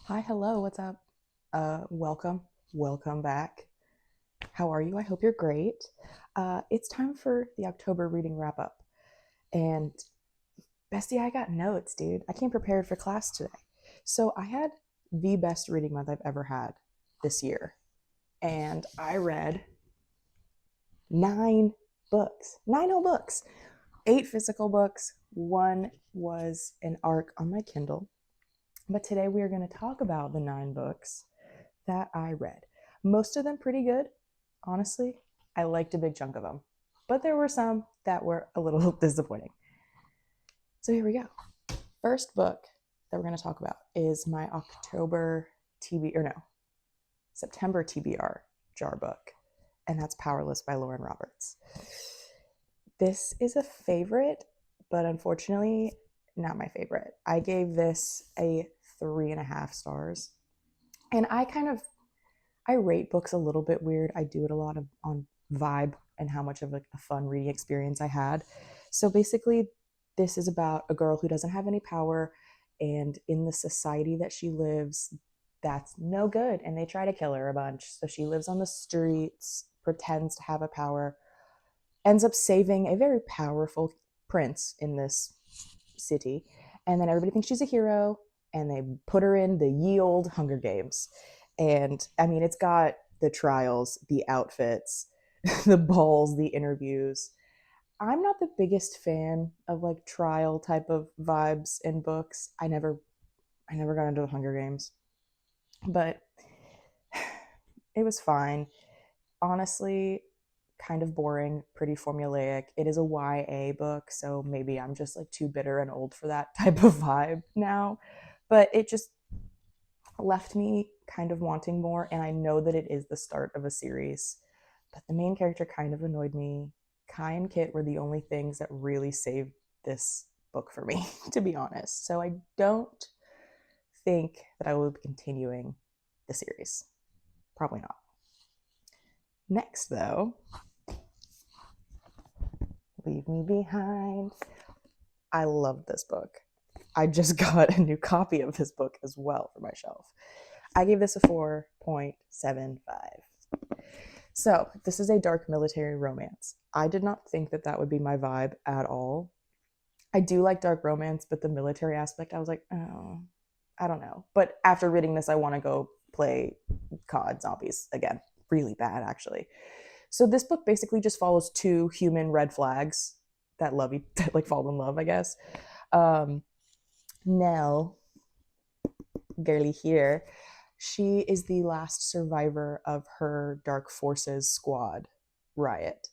Hi, hello, what's up? Welcome back. How are you? I hope you're great. It's time for the October reading wrap up. And Bestie, I got notes, dude. I came prepared for class today. So I had the best reading month I've ever had this year. And I read 9 books, 9 whole books, 8 physical books. One was an arc on my Kindle. But today we are going to talk about the 9 books that I read. Most of them pretty good, honestly. I liked a big chunk of them, but there were some that were a little disappointing. So here we go. First book that we're going to talk about is my September TBR jar book, and that's Powerless by Lauren Roberts. This is a favorite, but unfortunately not my favorite. I gave this a 3.5 stars. And I rate books a little bit weird. I do it a lot on vibe and how much of a fun reading experience I had. So basically, this is about a girl who doesn't have any power, and in the society that she lives, that's no good, and they try to kill her a bunch. So she lives on the streets, pretends to have a power, ends up saving a very powerful prince in this city, and then everybody thinks she's a hero, and they put her in the ye old Hunger Games. And I mean, it's got the trials, the outfits, the balls, the interviews. I'm not the biggest fan of like trial type of vibes in books. I never got into the Hunger Games, but it was fine. Honestly, kind of boring, pretty formulaic. It is a YA book, so maybe I'm just like too bitter and old for that type of vibe now. But it just left me kind of wanting more, and I know that it is the start of a series. But the main character kind of annoyed me. Kai and Kit were the only things that really saved this book for me, to be honest. So I don't think that I will be continuing the series. Probably not. Next, though, Leave Me Behind. I love this book. I just got a new copy of this book as well for my shelf. I gave this a 4.75. So, this is a dark military romance. I did not think that that would be my vibe at all. I do like dark romance, but the military aspect, I was like, oh, I don't know. But after reading this, I want to go play COD Zombies again. Really bad, actually. So this book basically just follows two human red flags that that like fall in love, I guess. Um, Nell, girly here, she is the last survivor of her Dark Forces squad riot.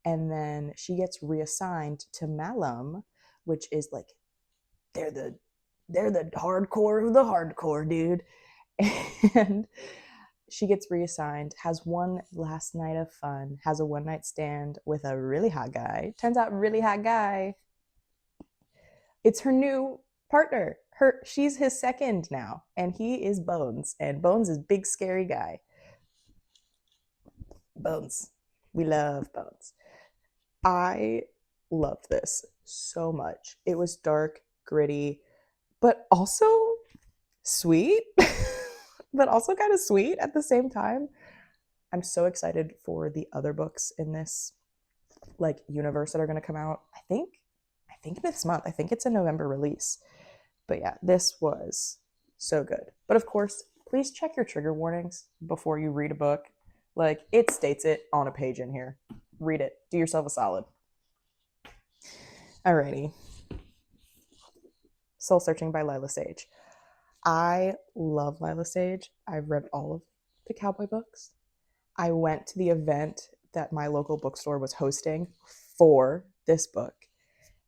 And then she gets reassigned to Malum, which is like they're the they're the hardcore of the hardcore, dude. And she gets reassigned, has one last night of fun, has a one night stand with a really hot guy. Turns out, really hot guy. It's her new partner. She's his second now, and he is Bones, and Bones is big scary guy. Bones, we love Bones. I loved this so much. It was dark, gritty, but also sweet, but also kind of sweet at the same time. I'm so excited for the other books in this like universe that are going to come out. I think this month. I think it's a November release. But yeah, this was so good. But of course, please check your trigger warnings before you read a book. Like it states it on a page in here. Read it. Do yourself a solid. Alrighty. Soul Searching by Lila Sage. I love Lila Sage. I've read all of the cowboy books. I went to the event that my local bookstore was hosting for this book,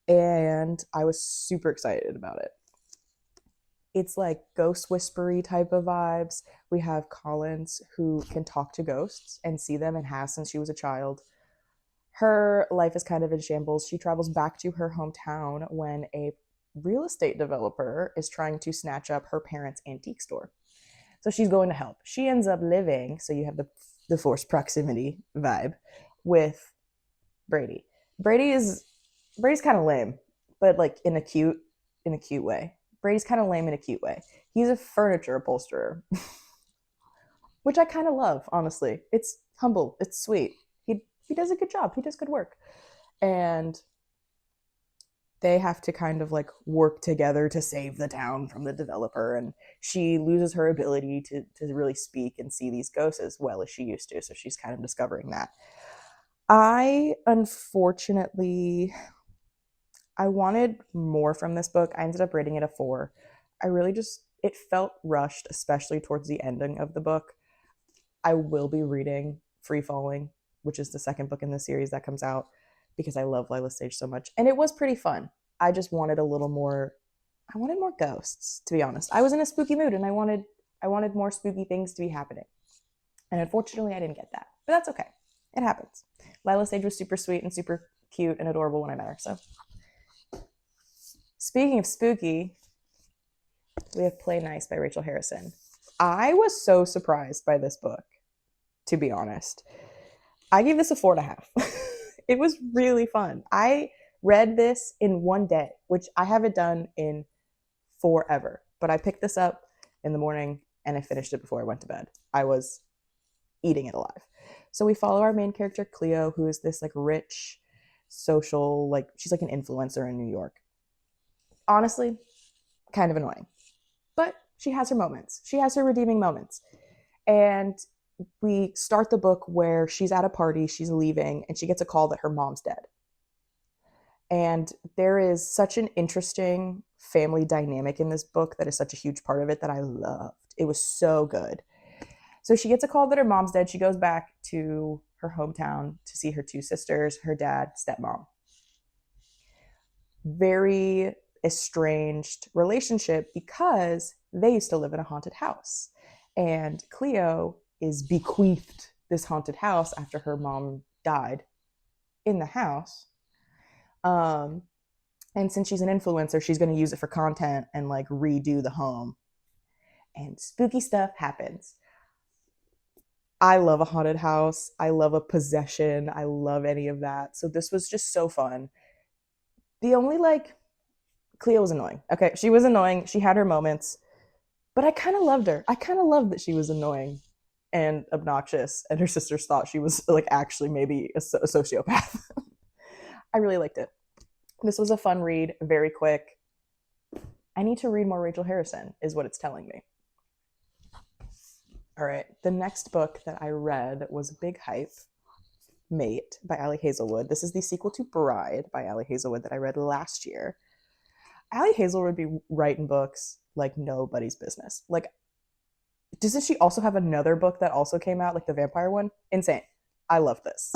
and I was super excited about it. It's like ghost whispery type of vibes. We have Collins, who can talk to ghosts and see them and has since she was a child. Her life is kind of in shambles. She travels back to her hometown when a real estate developer is trying to snatch up her parents' antique store. So she's going to help. She ends up living, so you have the forced proximity vibe with Brady. Brady's kind of lame, but like in a cute way. Brady's kind of lame in a cute way. He's a furniture upholsterer, which I kind of love, honestly. It's humble, it's sweet. He does a good job. He does good work. And they have to kind of like work together to save the town from the developer, and she loses her ability to really speak and see these ghosts as well as she used to, so she's kind of discovering that. I unfortunately I wanted more from this book. I ended up rating it a 4. I really just it felt rushed, especially towards the ending of the book. I will be reading Free Falling, which is the second book in the series that comes out, because I love Lila Sage so much. And it was pretty fun. I just wanted a little more I wanted more ghosts, to be honest. I was in a spooky mood and I wanted more spooky things to be happening. And unfortunately I didn't get that. But that's okay. It happens. Lila Sage was super sweet and super cute and adorable when I met her. So speaking of spooky, we have Play Nice by Rachel Harrison. I was so surprised by this book, to be honest. I gave this a 4.5. It was really fun. I read this in one day, which I haven't done in forever. But I picked this up in the morning and I finished it before I went to bed. I was eating it alive. So we follow our main character, Cleo, who is this like rich social, like she's like an influencer in New York. Honestly, kind of annoying. But she has her moments. She has her redeeming moments. And we start the book where she's at a party, she's leaving, and she gets a call that her mom's dead. And there is such an interesting family dynamic in this book that is such a huge part of it that I loved. It was so good. So she gets a call that her mom's dead. She goes back to her hometown to see her 2 sisters, her dad, stepmom. Very estranged relationship because they used to live in a haunted house. And Cleo is bequeathed this haunted house after her mom died in the house. And since she's an influencer, she's going to use it for content and like redo the home. And spooky stuff happens. I love a haunted house. I love a possession. I love any of that. So this was just so fun. The only like Cleo was annoying. Okay, she was annoying. She had her moments, but I kind of loved her. I kind of loved that she was annoying and obnoxious, and her sisters thought she was like actually maybe a sociopath. I really liked it. This was a fun read, very quick. I need to read more Rachel Harrison, is what it's telling me. All right, the next book that I read was Big Hype, Mate by Ali Hazelwood. This is the sequel to Bride by Ali Hazelwood that I read last year. Ali Hazelwood be writing books like nobody's business. Like, doesn't she also have another book that also came out, like the vampire one? Insane. I love this.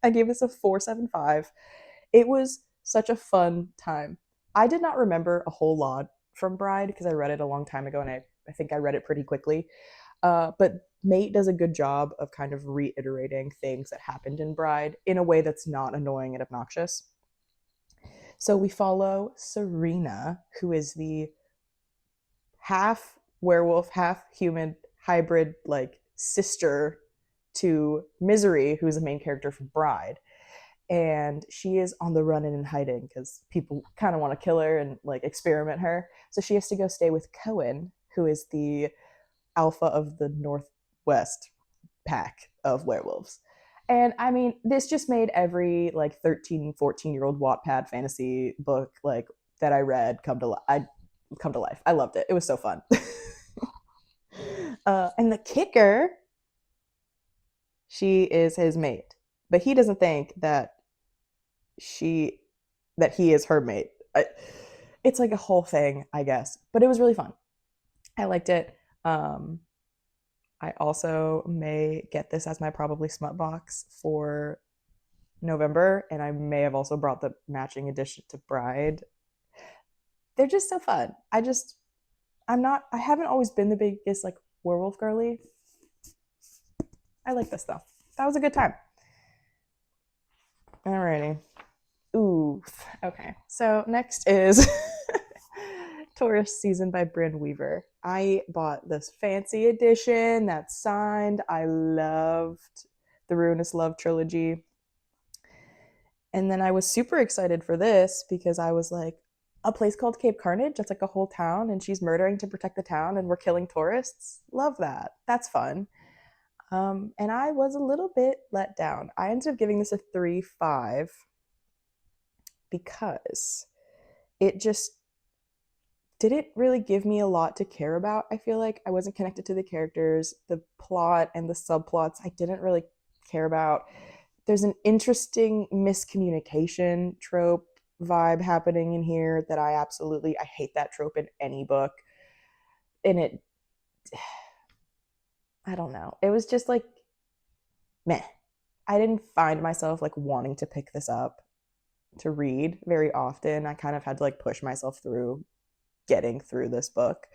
I gave this a 4.75. It was such a fun time. I did not remember a whole lot from Bride because I read it a long time ago and I think I read it pretty quickly. But Mate does a good job of kind of reiterating things that happened in Bride in a way that's not annoying and obnoxious. So we follow Serena, who is the half werewolf, half human hybrid, like sister to Misery, who's the main character from Bride. And she is on the run and in hiding because people kind of want to kill her and like experiment her. So she has to go stay with Cohen, who is the alpha of the Northwest pack of werewolves. And I mean, this just made every like 13, 14-year-old Wattpad fantasy book like that I read come to life. I loved it. It was so fun. And the kicker, she is his mate, but he doesn't think that he is her mate. It's like a whole thing, I guess, but it was really fun. I liked it. I also may get this as my probably smut box for November, and I may have also brought the matching edition to Bride. They're just so fun. I haven't always been the biggest like werewolf girly. I like this though. That was a good time. Alrighty. Oof. Okay. So next is Taurus Season by Bryn Weaver. I bought this fancy edition that's signed. I loved the Ruinous Love trilogy. And then I was super excited for this because I was like, a place called Cape Carnage. That's like a whole town, and she's murdering to protect the town, and we're killing tourists. Love that. That's fun. And I was a little bit let down. I ended up giving this a 3.5 because it just didn't really give me a lot to care about. I feel like I wasn't connected to the characters, the plot and the subplots I didn't really care about. There's an interesting miscommunication trope vibe happening in here that I hate that trope in any book. And I don't know. It was just like meh. I didn't find myself like wanting to pick this up to read very often. I kind of had to like push myself through getting through this book,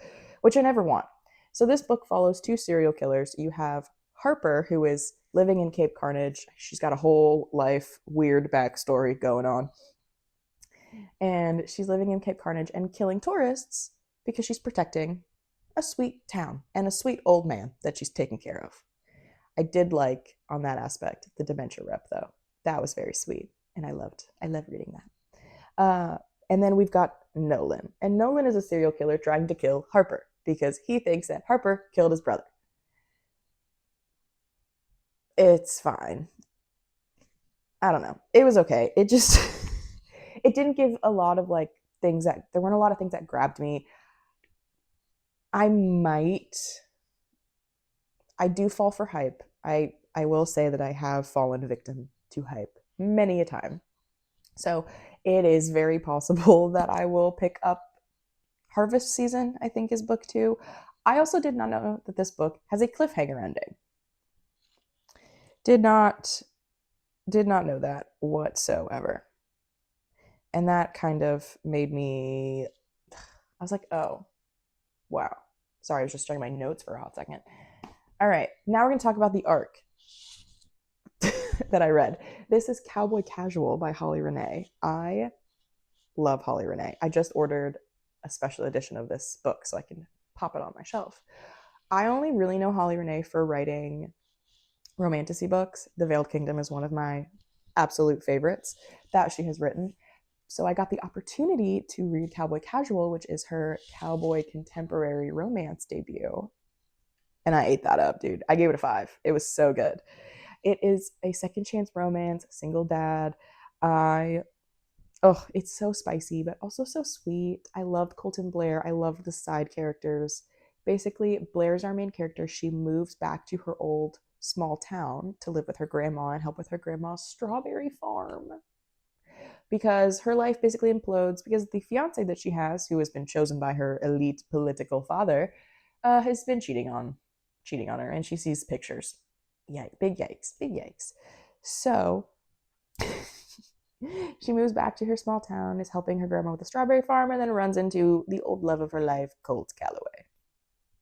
which I never want. So this book follows two serial killers. You have Harper, who is living in Cape Carnage. She's got a whole life, weird backstory going on. And she's living in Cape Carnage and killing tourists because she's protecting a sweet town and a sweet old man that she's taking care of. I did like on that aspect the dementia rep though. That was very sweet, and I loved reading that. And then we've got Nolan, and Nolan is a serial killer trying to kill Harper because he thinks that Harper killed his brother. It's fine. I don't know. It was okay. It just it didn't give a lot of like things that there weren't a lot of things that grabbed me. I might I do fall for hype. I will say that I have fallen victim to hype many a time. So it is very possible that I will pick up Harvest Season, I think is book 2. I also did not know that this book has a cliffhanger ending. Did not know that whatsoever. And that kind of made me I was like, "Oh, wow." Sorry, I was just checking my notes for a hot second. All right, now we're going to talk about the arc that I read. This is Cowboy Casual by Holly Renee. I love Holly Renee. I just ordered a special edition of this book so I can pop it on my shelf. I only really know Holly Renee for writing romantasy books. The Veiled Kingdom is one of my absolute favorites that she has written. So I got the opportunity to read Cowboy Casual, which is her cowboy contemporary romance debut. And I ate that up, dude. I gave it a 5. It was so good. It is a second chance romance, single dad. It's so spicy, but also so sweet. I loved Colton Blair. I loved the side characters. Basically, Blair's our main character. She moves back to her old small town to live with her grandma and help with her grandma's strawberry farm. Because her life basically implodes because the fiance that she has, who has been chosen by her elite political father, has been cheating on her, and she sees pictures. Big yikes. So she moves back to her small town, is helping her grandma with the strawberry farm, and then runs into the old love of her life, Colt Calloway.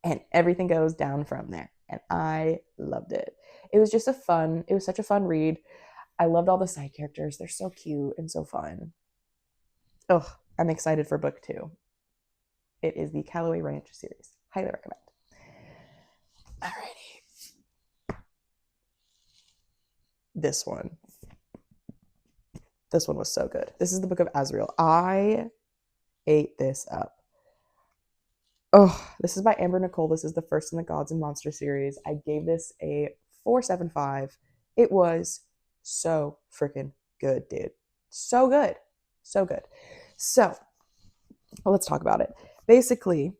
And everything goes down from there. And I loved it. It was such a fun read. I loved all the side characters. They're so cute and so fun. I'm excited for book 2. It is the Calloway Ranch series. Highly recommend. Alrighty. This one was so good. This is the Book of Azrael. I ate this up. This is by Amber Nicole. This is the first in the Gods and Monsters series. I gave this a 4.75. It was so freaking good, dude. So good. So let's talk about it. Basically,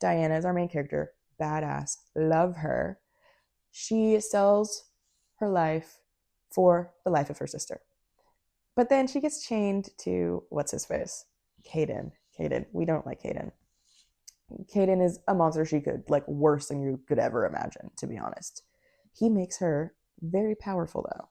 Diana is our main character. Badass. Love her. She sells her life for the life of her sister. But then she gets chained to, what's his face? Caden. We don't like Caden. Caden is a monster she could, like, worse than you could ever imagine, to be honest. He makes her very powerful, though.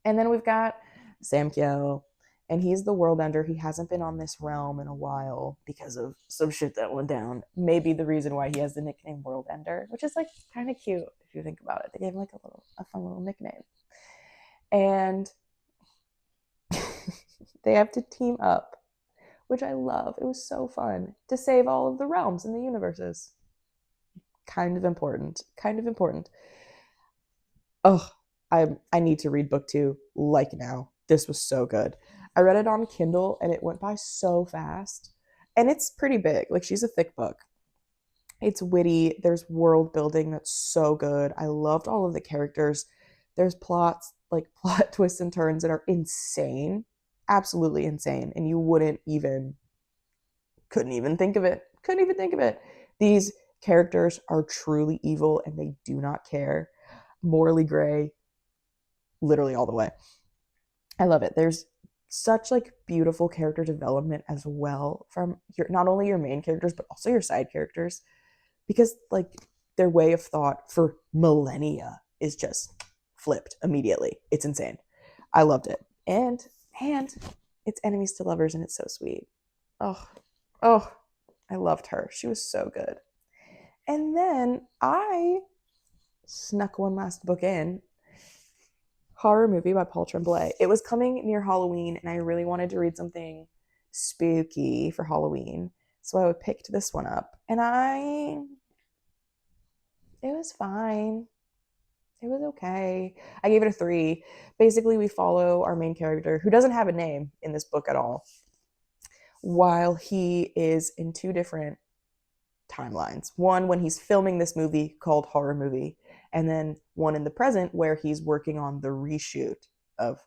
And then we've got Samkiel, and he's the world ender. He hasn't been on this realm in a while because of some shit that went down. Maybe the reason why he has the nickname World Ender, which is like kind of cute if you think about it. They gave him like a fun little nickname. And they have to team up, which I love. It was so fun to save all of the realms and the universes. Kind of important. I need to read book 2 like now. This was so good. I read it on Kindle and it went by so fast. And it's pretty big. Like, she's a thick book. It's witty. There's world building that's so good. I loved all of the characters. There's plots, like plot twists and turns that are insane. Absolutely insane. And you couldn't even think of it. Couldn't even think of it. These characters are truly evil and they do not care. Morally gray, literally all the way. I love it. There's such like beautiful character development as well from your, not only your main characters but also your side characters, because like their way of thought for millennia is just flipped immediately. It's insane. I loved it. And it's enemies to lovers and it's so sweet. Oh, oh, I loved her. She was so good. And then I snuck one last book in, Horror Movie by Paul Tremblay. It was coming near Halloween and I really wanted to read something spooky for Halloween. So I picked this one up and it was fine. It was okay. I gave it a 3. Basically, we follow our main character, who doesn't have a name in this book at all, while he is in 2 different timelines. One when he's filming this movie called Horror Movie, and then one in the present where he's working on the reshoot of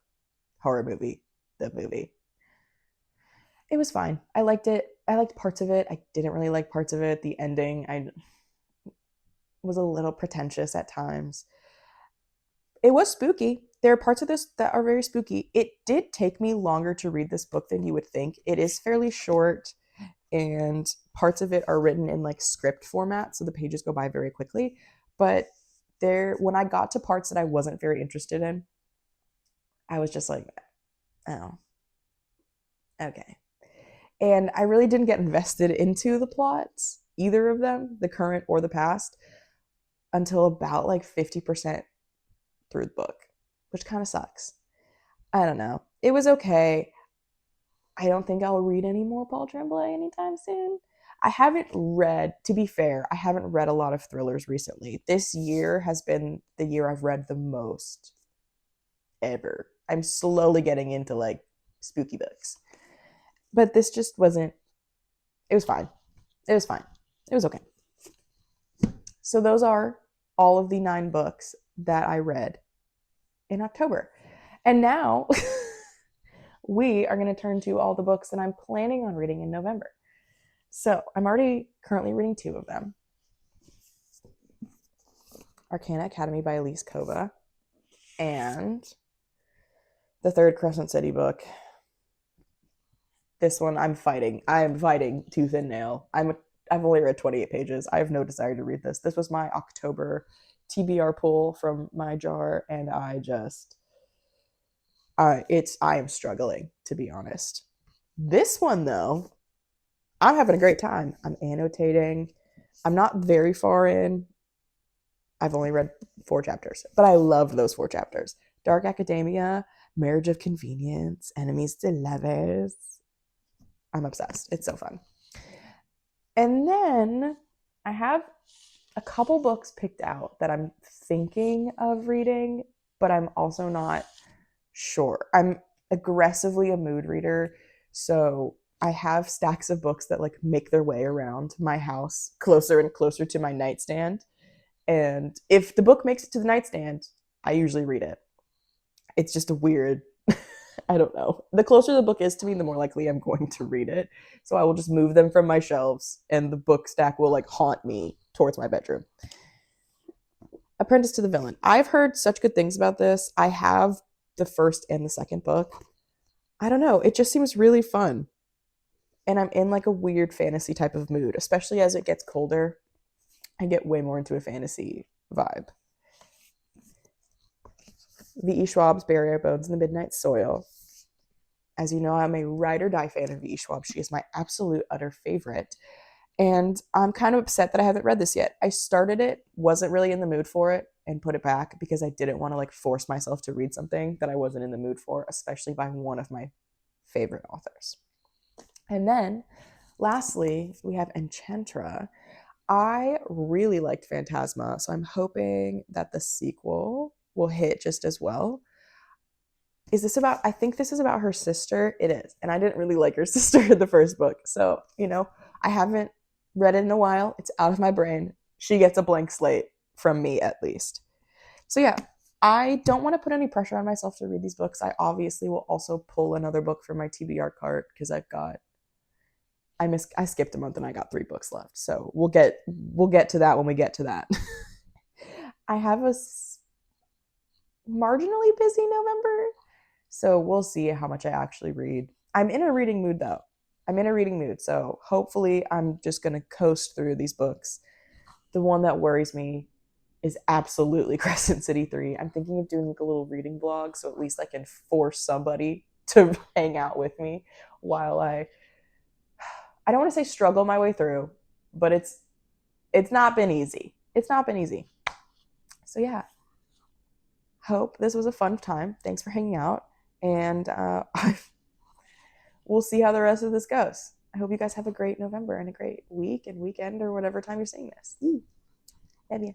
Horror Movie, the movie. It was fine. I liked it. I liked parts of it. I didn't really like parts of it. The ending, I was a little pretentious at times. It was spooky. There are parts of this that are very spooky. It did take me longer to read this book than you would think. It is fairly short and parts of it are written in like script format, so the pages go by very quickly. But when I got to parts that I wasn't very interested in, I was just like, oh, okay. And I really didn't get invested into the plots, either of them, the current or the past, until about like 50% through the book, which kind of sucks. I don't know. It was okay. I don't think I'll read any more Paul Tremblay anytime soon. I haven't read, to be fair, I haven't read a lot of thrillers recently. This year has been the year I've read the most ever. I'm slowly getting into like spooky books. But this just wasn't, it was fine. It was fine. It was okay. So those are all of the 9 books that I read in October. And now we are going to turn to all the books that I'm planning on reading in November. So I'm already currently reading 2 of them. Arcana Academy by Elise Kova and the 3rd Crescent City book. This one I'm fighting. I am fighting tooth and nail. I've only read 28 pages. I have no desire to read this. This was my October TBR pull from my jar, and I am struggling, to be honest. This one though, I'm having a great time. I'm annotating. I'm not very far in. I've only read 4 chapters, but I love those 4 chapters. Dark Academia, Marriage of Convenience, Enemies to Lovers. I'm obsessed. It's so fun. And then I have a couple books picked out that I'm thinking of reading, but I'm also not sure. I'm aggressively a mood reader, so I have stacks of books that like make their way around my house closer and closer to my nightstand. And if the book makes it to the nightstand, I usually read it. It's just a weird, I don't know. The closer the book is to me, the more likely I'm going to read it. So I will just move them from my shelves and the book stack will like haunt me towards my bedroom. Apprentice to the Villain. I've heard such good things about this. I have the 1st and the 2nd book. I don't know. It just seems really fun. And I'm in like a weird fantasy type of mood, especially as it gets colder. I get way more into a fantasy vibe. V.E. Schwab's Bury Our Bones in the Midnight Soil. As you know, I'm a ride or die fan of V.E. Schwab. She is my absolute utter favorite. And I'm kind of upset that I haven't read this yet. I started it, wasn't really in the mood for it, and put it back because I didn't want to like force myself to read something that I wasn't in the mood for, especially by one of my favorite authors. And then lastly, we have Enchantra. I really liked Phantasma, so I'm hoping that the sequel will hit just as well. Is this about, I think this is about her sister. It is. And I didn't really like her sister in the first book. So, I haven't read it in a while. It's out of my brain. She gets a blank slate from me at least. So yeah, I don't want to put any pressure on myself to read these books. I obviously will also pull another book from my TBR cart because I skipped a month and I got 3 books left. So we'll get to that when we get to that. I have a marginally busy November, so we'll see how much I actually read. I'm in a reading mood though. I'm in a reading mood, so hopefully I'm just gonna coast through these books. The one that worries me is absolutely Crescent City 3. I'm thinking of doing like a little reading vlog so at least I can force somebody to hang out with me while I don't want to say struggle my way through, but it's not been easy. It's not been easy. So yeah, hope this was a fun time. Thanks for hanging out, and we'll see how the rest of this goes. I hope you guys have a great November and a great week and weekend or whatever time you're seeing this. Love you.